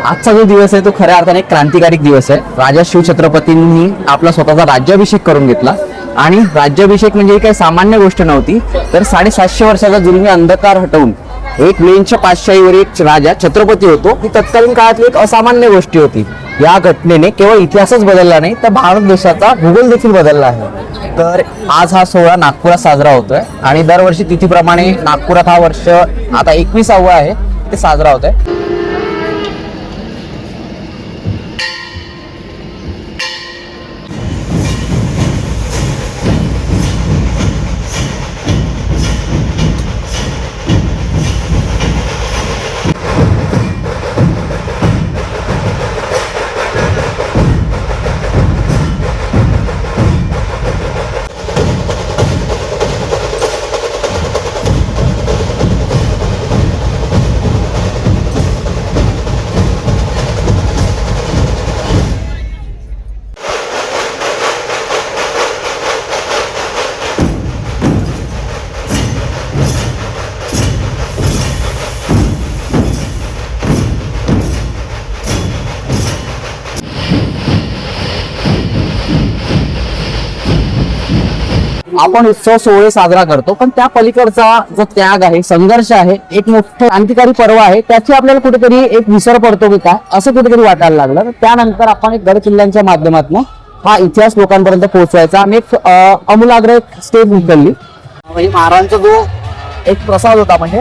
आजचा जो दिवस आहे तो खऱ्या अर्थाने एक क्रांतिकारी दिवस आहे. राजा शिवछत्रपतींनी आपला स्वतःचा राज्याभिषेक करून घेतला आणि राज्याभिषेक म्हणजे काही सामान्य गोष्ट नव्हती, तर 750 वर्षाचा जुलमी अंधकार हटवून एक वेंच पातशाहीवर एक राजा छत्रपती होतो, ही तत्कालीन काळातली एक असामान्य गोष्ट होती. या घटनेने केवळ इतिहासच बदलला नाही तर भारत देशाचा भूगोल देखील बदलला आहे. तर आज हा सोहळा नागपुरात साजरा होतोय आणि दरवर्षी तिथीप्रमाणे नागपुरात हा वर्ष आता 21वा आहे ते साजरा होतोय. आपण उत्सव सोहळे साजरा करतो, पण त्या पलीकडचा जो त्याग आहे, संघर्ष आहे, एक मोठं क्रांतिकारी पर्व आहे, त्याची आपल्याला कुठेतरी एक विसर पडतो की काय असं कुठेतरी वाटायला लागलं. तर त्यानंतर आपण एक गड किल्ल्यांच्या माध्यमातून हा इतिहास लोकांपर्यंत पोहोचवायचा आणि एक अमूलाग्र स्टेप उचलली. म्हणजे महाराजांचा जो एक प्रसाद होता, म्हणजे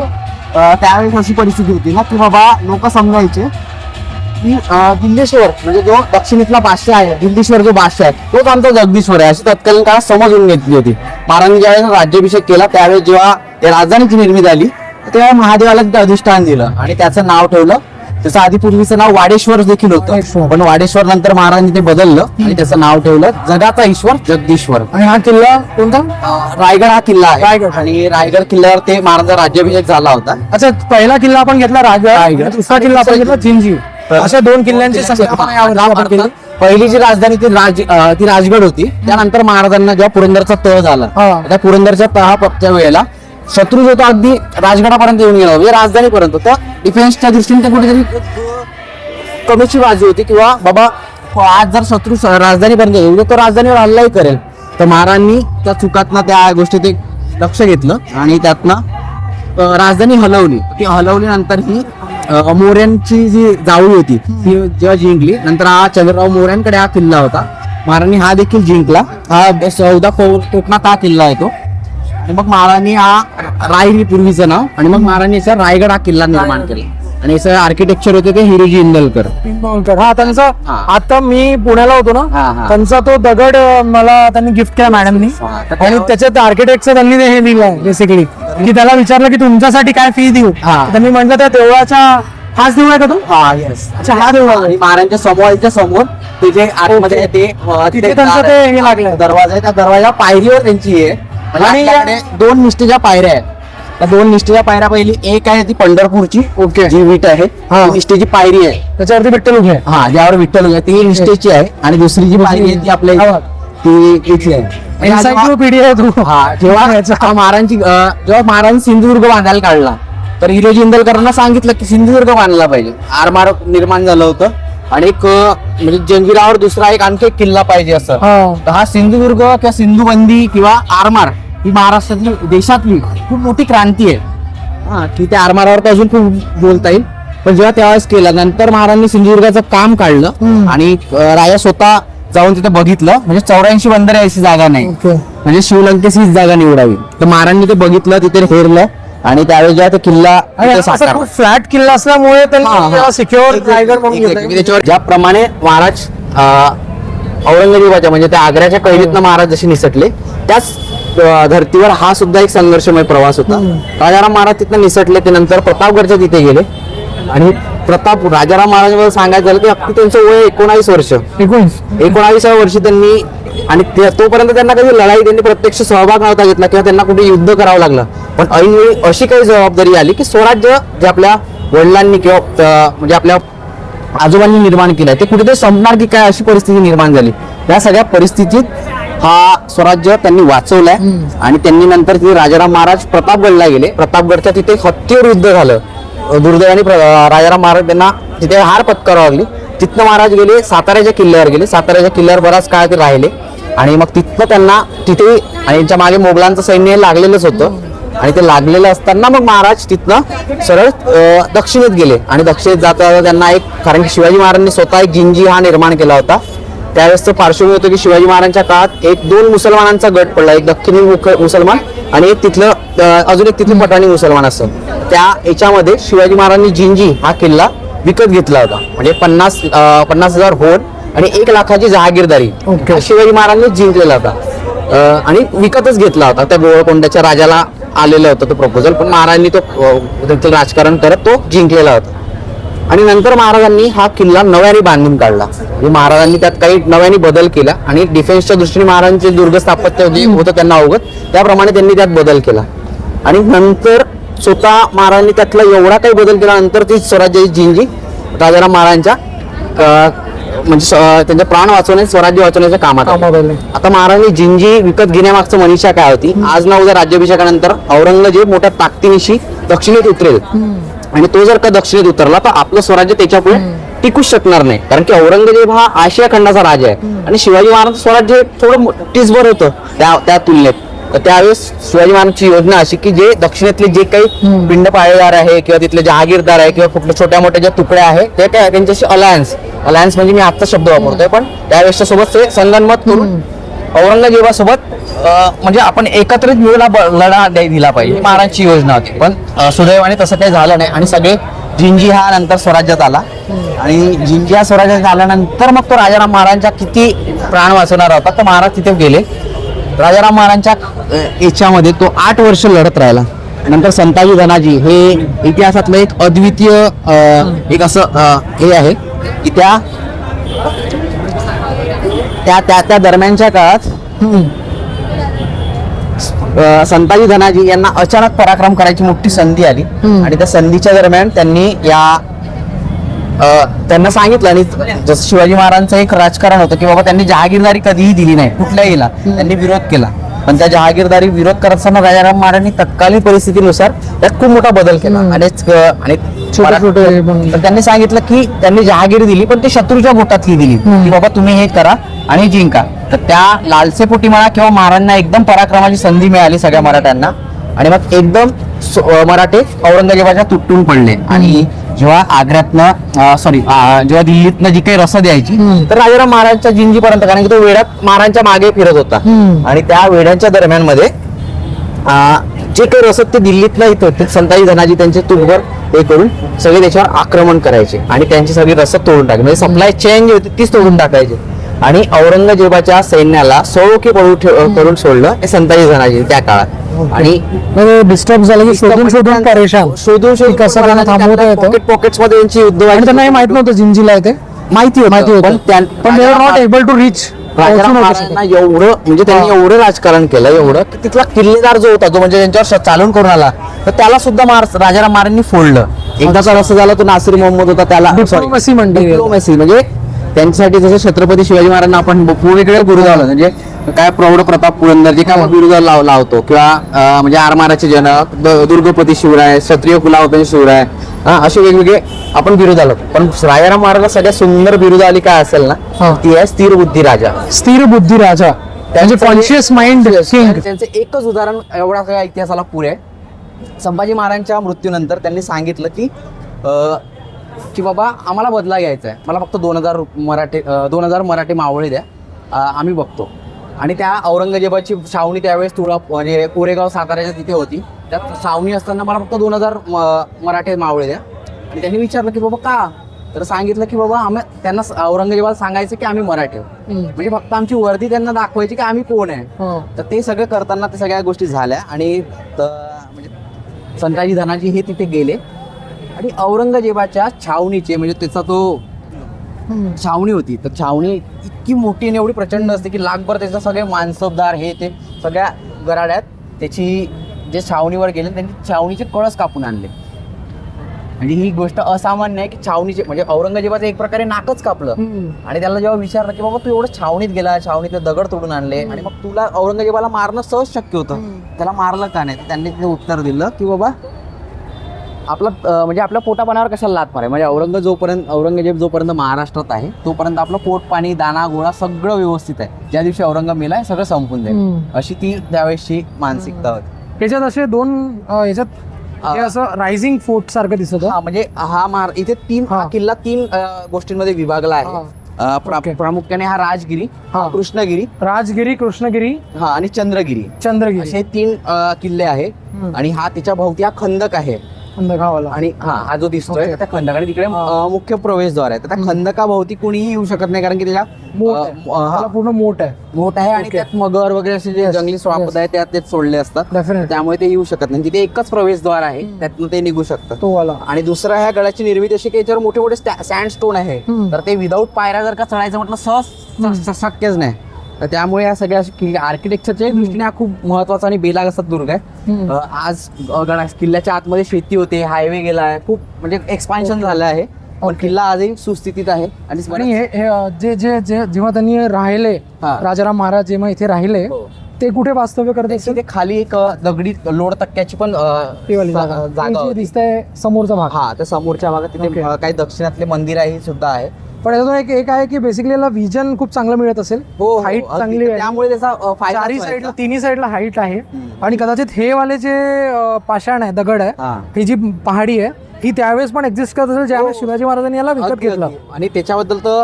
त्यावेळेस अशी परिस्थिती होती ना की बाबा लोक समजायचे की दिल्लीश्वर म्हणजे जो दक्षिणेतला बादशाह आहे, दिल्लीश्वर जो बादशाह आहे तोच आमचा जगदीश्वर आहे, अशी तत्कालीन काळात समजून घेतली होती. महाराजांनी ज्यावेळेस राज्याभिषेक केला त्यावेळेस जेव्हा राजधानीची निर्मिती झाली तेव्हा महादेवाला तिथे अधिष्ठान दिलं आणि त्याचं नाव ठेवलं. त्याचं आधी पूर्वीचं नाव वाडेश्वर देखील होतं, पण वाडेश्वर नंतर महाराजांनी ते बदललं आणि त्याचं नाव ठेवलं जगाचा ईश्वर जगदीश्वर. आणि हा किल्ला कोणता? रायगड हा किल्ला आहे. रायगड. आणि रायगड किल्ल्यावर ते महाराजांचा राज्याभिषेक झाला होता. अच्छा, पहिला किल्ला आपण घेतला रायगड, दुसरा किल्ला आपण घेतला जिंजी. अशा दोन किल्ल्यांची आपण केली. पहिली जी राजधानी ती राजगड होती. त्यानंतर महाराजांना जेव्हा पुरंदरचा तह झाला, त्या पुरंदरच्या तहाच्या वेळेला शत्रू जो तो अगदी राजगडापर्यंत येऊन गेला, म्हणजे राजधानीपर्यंत. तर डिफेन्सच्या दृष्टीने ते कुठेतरी कमीची बाजू होती किंवा बाबा आज जर शत्रू राजधानीपर्यंत येईल तो राजधानीवर हल्लाही करेल. तर महाराजांनी त्या चुकातनं त्या गोष्टीत एक लक्ष घेतलं आणि त्यातनं राजधानी हलवली. ती हलवल्यानंतर ही मोऱ्यांची जी जावळी होती ती जेव्हा जिंकली, नंतर हा चंद्रराव मोऱ्यांकडे हा किल्ला होता. महाराजांनी हा देखील जिंकला. हा 14 कोकणात हा किल्ला येतो. आणि मग महाराजांनी हा रायरी पूर्वीचं नाव, आणि मग महाराजांनी याचा रायगड हा किल्ला निर्माण केला. आणि याचं आर्किटेक्चर होते ते हिरोजी इंदलकर. हा त्यांचा, आता मी पुण्याला होतो ना, त्यांचा तो दगड मला त्यांनी गिफ्ट केला मॅडमनी. आणि त्याच्यात आर्किटेक्टचं त्यांनी हे दिलं बेसिकली, की त्याला विचारलं की तुमच्यासाठी काय फी देऊ. त्यांनी म्हटलं त्या देवळाच्या, हाच देऊळ आहे का तो? हा, येस. अच्छा, हा देऊळ आहे. महाराजांच्या समोर ते जे आतमध्ये तिथे त्यांचं ते हे लागलं दरवाजा आहे, त्या दरवाजा पायरीवर त्यांची आहे. आणि 2 निष्ठेच्या पायऱ्या आहेत. त्या 2 निष्ठेच्या पायऱ्या, पहिली एक आहे ती पंढरपूरची, ओके, जी विट आहे, निष्ठेची पायरी आहे, त्याच्यावरती विठ्ठल उभे आहे. हा, ज्यावर विठ्ठल उभे आहे ती निष्ठेची आहे. आणि दुसरी जी पायरी आहे ती आपल्या ती इथली आहे. एन्सायक्लोपीडिया आहे तू. हा, जेव्हा महाराजांची जेव्हा महाराजांनी सिंधुदुर्ग बांधायला काढला तर हिरोजी इंदलकरांना सांगितलं की सिंधुदुर्ग बांधला पाहिजे. आरमार निर्माण झालं होतं आणि एक म्हणजे जंजिरावर दुसरा एक आणखी एक किल्ला पाहिजे असं. तर हा सिंधुदुर्ग किंवा सिंधुबंदी किंवा आरमार ही महाराष्ट्रातली, देशातली खूप मोठी क्रांती आहे. हा, की त्या आरमारावर तर अजून खूप बोलता येईल, पण जेव्हा त्यावेळेस केलं नंतर महाराजांनी सिंधुदुर्गाचं काम काढलं आणि राया स्वतः जाऊन तिथे बघितलं. म्हणजे 84 बंदरे अशी जागा नाही, म्हणजे शिवलंकेची हीच जागा निवडावी. तर महाराजांनी ते बघितलं, तिथे हेरलं आणि त्यावेळेस जेव्हा तो किल्ला फ्लॅट किल्ला असल्यामुळे त्यांनी सिक्युअर रायगड म्हणून त्याच्यावर ज्याप्रमाणे महाराज औरंगजेबाच्या म्हणजे त्या आग्र्याच्या कैदीतनं महाराज जसे निसटले त्याच धर्तीवर हा सुद्धा एक संघर्षमय प्रवास होता. राजाराम महाराज तिथनं निसटले, ते नंतर प्रतापगडच्या तिथे गेले आणि राजाराम महाराजांबद्दल सांगायचं झालं की अगदी त्यांचं वय 19 वर्ष, 19व्या वर्षी त्यांनी, आणि तोपर्यंत त्यांना कधी लढाई त्यांनी प्रत्यक्ष सहभाग नव्हता घेतला किंवा त्यांना कुठे युद्ध करावं लागलं. पण ऐनवेळी अशी काही जबाबदारी आली की स्वराज्य जे आपल्या वडिलांनी किंवा म्हणजे आपल्या आजोबांनी निर्माण केलंय ते कुठेतरी संपणार की काय अशी परिस्थिती निर्माण झाली. या सगळ्या परिस्थितीत हा स्वराज्य त्यांनी वाचवलाय आणि त्यांनी नंतर राजाराम महाराज प्रतापगडला गेले. प्रतापगडच्या तिथे हत्तीवर युद्ध झालं दुर्दैवाने राजाराम महाराज त्यांना तिथे हार पत्करावी लागली. तिथनं महाराज गेले साताऱ्याच्या किल्ल्यावर गेले. साताऱ्याच्या किल्ल्यावर बराच काळ ते राहिले आणि मग तिथनं त्यांना तिथे आणि यांच्या मागे मोगलांचं सैन्य लागलेलंच होतं आणि ते लागलेलं असताना मग महाराज तिथनं सरळ दक्षिणेत गेले आणि दक्षिणेत जाता त्यांना एक, कारण की शिवाजी महाराजांनी स्वतः एक जिंजी हा निर्माण केला होता. त्यावेळेस पार्श्वभूमी होतं की शिवाजी महाराजांच्या काळात एक 2 मुसलमानांचा गट पडला, एक दक्षिणी मुसलमान आणि एक तिथलं अजून एक तिथले पठाणी मुसलमान असं. त्या याच्यामध्ये शिवाजी महाराजांनी जिंजी हा किल्ला विकत घेतला होता. म्हणजे 50,000 होन आणि 1 लाखाची जहागीरदारी शिवाजी महाराजांनी जिंकलेला होता आणि विकतच घेतला होता. त्या गोवळकोंड्याच्या राजाला आलेलं होतं तो प्रपोजल, पण महाराजांनी तो त्याचं राजकारण करत तो जिंकलेला होता. आणि नंतर महाराजांनी हा किल्ला नव्याने बांधून काढला. म्हणजे महाराजांनी त्यात काही नव्याने बदल केला आणि डिफेन्सच्या दृष्टीने महाराजांचे दुर्ग स्थापत्य होतं त्यांना अवगत, त्याप्रमाणे त्यांनी त्यात बदल केला. आणि नंतर स्वतः महाराजांनी त्यातला एवढा काही बदल केला, नंतर ती स्वराज्याची जिंजी राजाराम महाराजांच्या म्हणजे त्यांचे प्राण वाचवणे, स्वराज्य वाचवण्याच्या कामात आले. आता महाराजांनी जिंजी विकत घेण्यामागचं मनीषा काय होती? आज ना उद्या राज्याभिषेकानंतर औरंगजेब मोठ्या ताकदीनिशी दक्षिणेत उतरेल आणि तो जर का दक्षिणेत उतरला तर आपलं स्वराज्य त्याच्यापुढे टिकूच शकणार नाही. कारण की औरंगजेब हा आशिया खंडाचा राजा आहे आणि शिवाजी महाराज स्वराज्य थोडं टिसभर होतं त्या तुलनेत. तर त्यावेळेस शिवाजी महाराजांची योजना अशी की जे दक्षिणेतले जे काही पिंड पाळेदार आहे किंवा तिथले जहागीरदार आहे किंवा कुठल्या छोट्या मोठ्या ज्या तुकड्या आहे ते काय त्यांच्याशी अलायन्स म्हणजे मी आजचा शब्द वापरतोय, पण त्यावेळेसच्या सोबत ते संगनमत करून औरंगजेबासोबत म्हणजे आपण एकत्रित मिळून लढा दिला पाहिजे, महाराजांची योजना होती. पण सुदैवाने तसं काही झालं नाही आणि सगळे जिंजी हा नंतर स्वराज्यात आला आणि जिंजी हा स्वराज्यात आल्यानंतर मग तो राजाराम महाराजांच्या किती प्राण वाचवणार होता तर महाराज तिथे गेले. राजाराम महाराजांच्या याच्यामध्ये तो 8 वर्ष लढत राहिला. नंतर संताजी धनाजी हे इतिहासातलं एक अद्वितीय एक असं हे आहे की त्या दरम्यानच्या काळात संताजी धनाजी यांना अचानक पराक्रम करायची मोठी संधी आली आणि त्या संधीच्या दरम्यान त्यांनी त्यांना सांगितलं आणि जसं शिवाजी महाराजांचं एक राजकारण होतं की बाबा त्यांनी जहागीरदारी कधीही दिली नाही कुठल्याहीला, त्यांनी विरोध केला. पण त्या जहागीरदारी विरोध करत असताना राजाराम महाराजांनी तत्कालीन परिस्थितीनुसार त्यात खूप मोठा बदल केला आणि त्यांनी सांगितलं की त्यांनी जहागीर दिली पण ती शत्रूच्या बोटातली दिली की बाबा तुम्ही हे करा आणि जिंका. तर त्या लालसेपोटी म्हणा किंवा महाराजांना एकदम पराक्रमाची संधी मिळाली सगळ्या मराठ्यांना आणि मग एकदम मराठे औरंगजेबाच्या तुटून पडले. आणि जेव्हा आग्र्यातनं जेव्हा दिल्लीतनं जी काही रसद यायची तर राजाराम महाराजांच्या जिंजीपर्यंत, कारण की तो वेढ्यात महाराजांच्या मागे फिरत होता आणि त्या वेढ्यांच्या दरम्यान मध्ये जे काही रसद ते दिल्लीतनं येत होते संताजी धनाजी त्यांचे तुकभर हे करून सगळे त्याच्यावर आक्रमण करायचे आणि त्यांची सगळी रसद तोडून टाकायची, म्हणजे सप्लाय चेन जी होती तीच तोडून टाकायची आणि औरंगजेबाच्या सैन्याला सोळोकी करून सोडलं हे संताजी धनाजी त्या काळात. आणि डिस्टर्ब झालं की शोधून कसं पॉकेट्स मध्ये त्यांची युद्ध आणि त्यांना माहित नव्हतं जिंजीला आहे ते माहिती होतं पण they are not able to reach. Rajaram महाराजांना एवढं म्हणजे त्यांनी एवढं राजकारण केलं एवढं की तिथला किल्लेदार जो होता तो म्हणजे त्यांच्यावर चालून करून आला तर त्याला सुद्धा राजाराम महाराजांनी फोडलं. एकदाचा असं झालं तो नासिर मोहम्मद होता त्याला डिप्लोमसी म्हणजे त्यांच्यासाठी जसं छत्रपती शिवाजी महाराजांना आपण वेगवेगळ्या गुरु लावलं म्हणजे काय प्रौढ प्रताप पुरंदर जे काय बिरुद लावतो किंवा म्हणजे आरमाराचे जनक दुर्गपती शिवराय, क्षत्रिय कुलावतंस शिवराय असे वेगवेगळे आपण बिरुद आलो. पण राजाराम महाराजांना सगळ्यात सुंदर बिरुद आली काय असेल ना ती आहे स्थिर बुद्धी राजा. स्थिर बुद्धी राजा म्हणजे कॉन्शियस माइंड किंग. त्यांचं एकच उदाहरण एवढा सगळ्या इतिहासाला पुरे आहे. संभाजी महाराजांच्या मृत्यूनंतर त्यांनी सांगितलं की बाबा आम्हाला बदला घ्यायचा आहे, मला फक्त 2000 मराठी मावळे द्या, आम्ही बघतो. आणि त्या औरंगजेबाची छावणी त्यावेळेस म्हणजे कोरेगाव साताऱ्याच्या तिथे होती. त्यात छावणी असताना मला फक्त 2000 मराठे मावळे द्या. आणि त्यांनी विचारलं की बाबा का, तर सांगितलं की बाबा आम्ही त्यांना औरंगजेबाला सांगायचं की आम्ही मराठे म्हणजे फक्त आमची वर्दी त्यांना दाखवायची की आम्ही कोण आहे. तर ते सगळं करताना ते सगळ्या गोष्टी झाल्या आणि म्हणजे संताजी धनाजी हे तिथे गेले आणि औरंगजेबाच्या छावणीचे म्हणजे त्याचा तो छावणी होती तर छावणी इतकी मोठी आणि एवढी प्रचंड असते की लाखभर त्याचं सगळे मानसबदार हे ते सगळ्या गराड्यात त्याची जे छावणीवर गेले त्यांनी छावणीचे कळस कापून आणले. आणि ही गोष्ट असामान्य आहे की छावणीचे म्हणजे औरंगजेबाचं एक प्रकारे नाकच कापलं. आणि त्याला जेव्हा विचारलं की बाबा तू एवढं छावणीत गेला, छावणीतले दगड तोडून आणले आणि मग तुला औरंगजेबाला मारणं सहज शक्य होतं, त्याला मारलं का नाही? त्यांनी ते उत्तर दिलं की बाबा आपला म्हणजे आपल्या पोटापाण्यावर कशाला लात मारे, म्हणजे औरंगजेब जोपर्यंत महाराष्ट्रात आहे तोपर्यंत आपलं पोट पाणी दाना गोळा सगळं व्यवस्थित आहे. ज्या दिवशी औरंगजेब मेलाय सगळं संपून जाईल, अशी ती त्यावेळेसची मानसिकता होती. याच्यात असे दोन याच्यात हे असं रायझिंग फोर्ट सारखं दिसत होतं. हा म्हणजे इथे हा किल्ला 3 गोष्टींमध्ये विभागला आहे. प्रामुख्याने हा राजगिरी, कृष्णगिरी, कृष्णगिरी आणि चंद्रगिरी असे 3 किल्ले आहे. आणि हा त्याच्या भोवती हा खंदक आहे. आणि हा जो दिसतोय त्या खंदक, आणि तिकडे मुख्य प्रवेशद्वार आहे. त्या खंदकाभोवती कुणीही येऊ शकत नाही, कारण की त्याच्या पूर्ण मोठ आहे आणि त्यात मगर वगैरे असे जे जंगली श्वाप आहे त्यात सोडले असतात, त्यामुळे ते येऊ शकत नाही. तिथे एकच प्रवेशद्वार आहे, त्यातनं ते निघू शकतात. आणि दुसरा ह्या गडाची निर्मिती अशी की याच्यावर मोठे मोठे सँडस्टोन आहे, तर ते विदाऊट पायऱ्या जर का चढायचं म्हटलं सहज शक्यच नाही. तर त्यामुळे या सगळ्या आर्किटेक्चरच्या दृष्टीने हा खूप महत्वाचा आणि बेलागसत दुर्ग आहे. आज किल्ल्याच्या आतमध्ये शेती होते, हायवे गेलाय, खूप म्हणजे एक्सपान्शन झालं आहे, पण किल्ला आजही सुस्थितीत आहे. आणि हे जे जेव्हा त्यांनी राहिले, राजाराम महाराज जेव्हा इथे राहिले, ते कुठे वास्तव्य करत असेल? ते खाली एक दगडी लोड तक्क्याची पण जागा दिसतंय, समोरचा भाग. हा, त्या समोरच्या भागात तिथे काही दक्षिणातले मंदिर आहे सुद्धा आहे. पण याच्यातून एक आहे की बेसिकली याला विजन खूप चांगलं मिळत असेल. हाईट चांगली आहे, त्यामुळे त्याचा चारी साईडला, तिन्ही साईडला हाईट आहे. आणि कदाचित हे वाले जे पाषाण आहे, दगड आहे, ही जी पहाडी आहे, ही त्यावेळेस पण एक्झिस्ट करत असेल ज्यावेळेस शिवाजी महाराजांनी याला विकत घेतलं. आणि त्याच्याबद्दल तर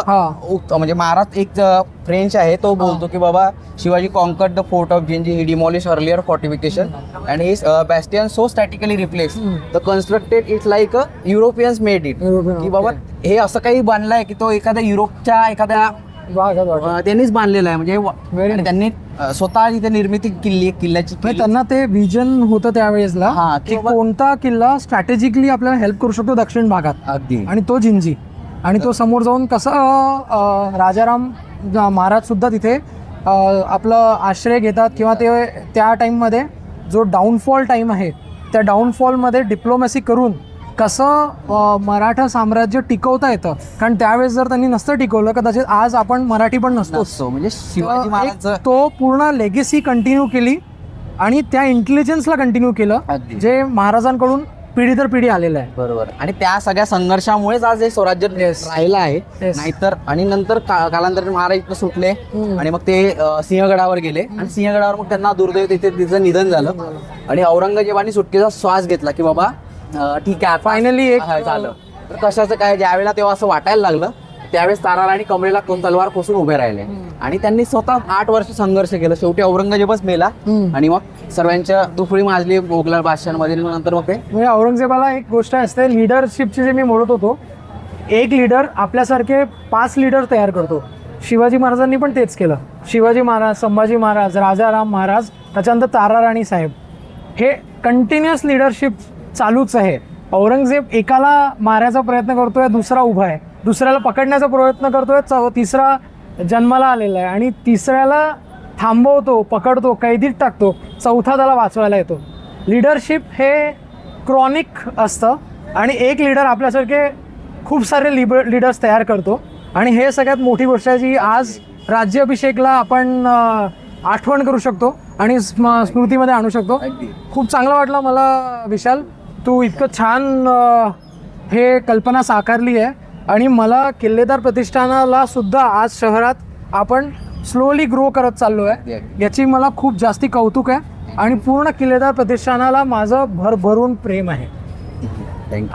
म्हणजे महाराज एक फ्रेंच आहे, तो बोलतो की बाबा Shivaji conquered the fort of Gingee, he demolish earlier fortification and his bastion so statically replace the constructed it's like Europeans made it. की बाबा हे असं काही बांधलंय की तो एखाद्या युरोपच्या एखाद्या त्यांनीच बांधलेला आहे. म्हणजे त्यांनी स्वतः इथे निर्मिती किल्ल्याची. त्यांना ते विजन होतं त्यावेळेसला की कोणता किल्ला स्ट्रॅटेजिकली आपल्याला हेल्प करू शकतो दक्षिण भागात. अगदी. आणि तो जिंजी, आणि तो समोर जाऊन कसं राजाराम महाराज सुद्धा तिथे आपलं आश्रय घेतात, किंवा ते त्या टाइममध्ये जो डाऊनफॉल टाइम आहे, त्या डाऊनफॉलमध्ये डिप्लोमॅसी करून कसं मराठा साम्राज्य टिकवता येतं. कारण त्यावेळेस जर त्यांनी नसतं टिकवलं, कदाचित आज आपण मराठी पण नसतो. म्हणजे शिवाजी महाराज तो पूर्ण लेगेसी कंटिन्यू केली आणि त्या इंटेलिजन्सला कंटिन्यू केलं, जे महाराजांकडून पिढी तर पिढी आलेलं आहे. बरोबर. आणि त्या सगळ्या संघर्षामुळेच आज हे स्वराज्य राहिलं आहे. नाहीतर आणि नंतर कालांतराने महाराज इथं सुटले आणि मग ते सिंहगडावर गेले, आणि सिंहगडावर मग त्यांना दुर्दैव तिथे तिचं निधन झालं. आणि औरंगजेबाने सुटकेचा श्वास घेतला की बाबा ठीक आहे, फायनली एक झालं. तर कशाचं काय, ज्यावेळेला तेव्हा असं वाटायला लागलं त्यावेळेस ताराराणी आणि कमरेला तलवार खोसून उभे राहिले. आणि त्यांनी स्वतः 8 वर्ष संघर्ष केलं. शेवटी औरंगजेबच मेला, आणि मग सर्वांच्या दुफळी माजली मोगल बादशाहांमध्ये. नंतर मग ते म्हणजे औरंगजेबाला एक गोष्ट असते, लिडरशिपची जे मी म्हणत होतो, एक लीडर आपल्यासारखे 5 लीडर तयार करतो. शिवाजी महाराजांनी पण तेच केलं. शिवाजी महाराज, संभाजी महाराज, राजाराम महाराज, त्याच्यानंतर ताराराणी साहेब, हे कंटिन्युअस लिडरशिप चालूच आहे. औरंगजेब एकाला मारायचा प्रयत्न करतोय, दुसरा उभा आहे, दुसऱ्याला पकडण्याचा प्रयत्न करतोय, तिसरा जन्माला आलेला आहे, आणि तिसऱ्याला थांबवतो, पकडतो, कैदीत टाकतो, चौथा त्याला वाचवायला येतो. लिडरशिप हे क्रॉनिक असतं, आणि एक लीडर आपल्यासारखे खूप सारे लीडर्स तयार करतो. आणि हे सगळ्यात मोठी गोष्ट आहे जी आज राज्याभिषेकला आपण आठवण करू शकतो आणि स्मृतीमध्ये आणू शकतो. खूप चांगलं वाटलं मला विशाल, तू इतकं छान हे कल्पना साकारली आहे. आणि मला किल्लेदार प्रतिष्ठानाला सुद्धा आज शहरात आपण स्लोली ग्रो करत चाललो आहे, याची मला खूप जास्ती कौतुक आहे. आणि पूर्ण किल्लेदार प्रतिष्ठानाला माझं भरभरून प्रेम आहे. थँक्यू.